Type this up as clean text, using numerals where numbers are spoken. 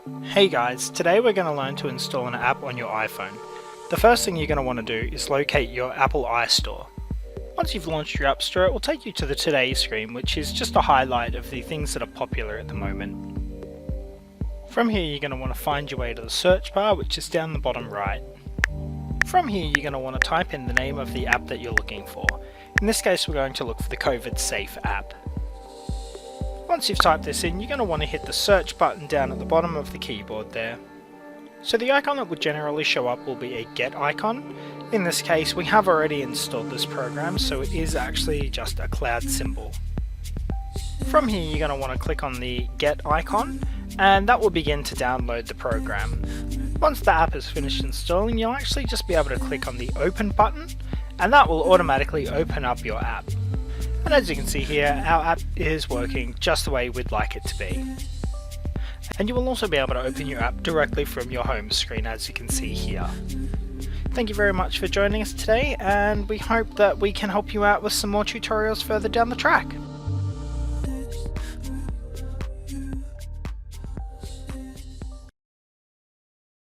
Hey guys, today we're going to learn to install an app on your iPhone. The first thing you're going to want to do is locate your Apple iStore. Once you've launched your App Store, it will take you to the Today screen, which is just a highlight of the things that are popular at the moment. From here you're going to want to find your way to the search bar, which is down the bottom right. From here you're going to want to type in the name of the app that you're looking for. In this case we're going to look for the COVID Safe app. Once you've typed this in, you're going to want to hit the search button down at the bottom of the keyboard there. So the icon that will generally show up will be a Get icon. In this case we have already installed this program, so it is actually just a cloud symbol. From here you're going to want to click on the Get icon, and that will begin to download the program. Once the app is finished installing, you'll actually just be able to click on the Open button, and that will automatically open up your app. And as you can see here, our app is working just the way we'd like it to be. And you will also be able to open your app directly from your home screen, as you can see here. Thank you very much for joining us today, and we hope that we can help you out with some more tutorials further down the track.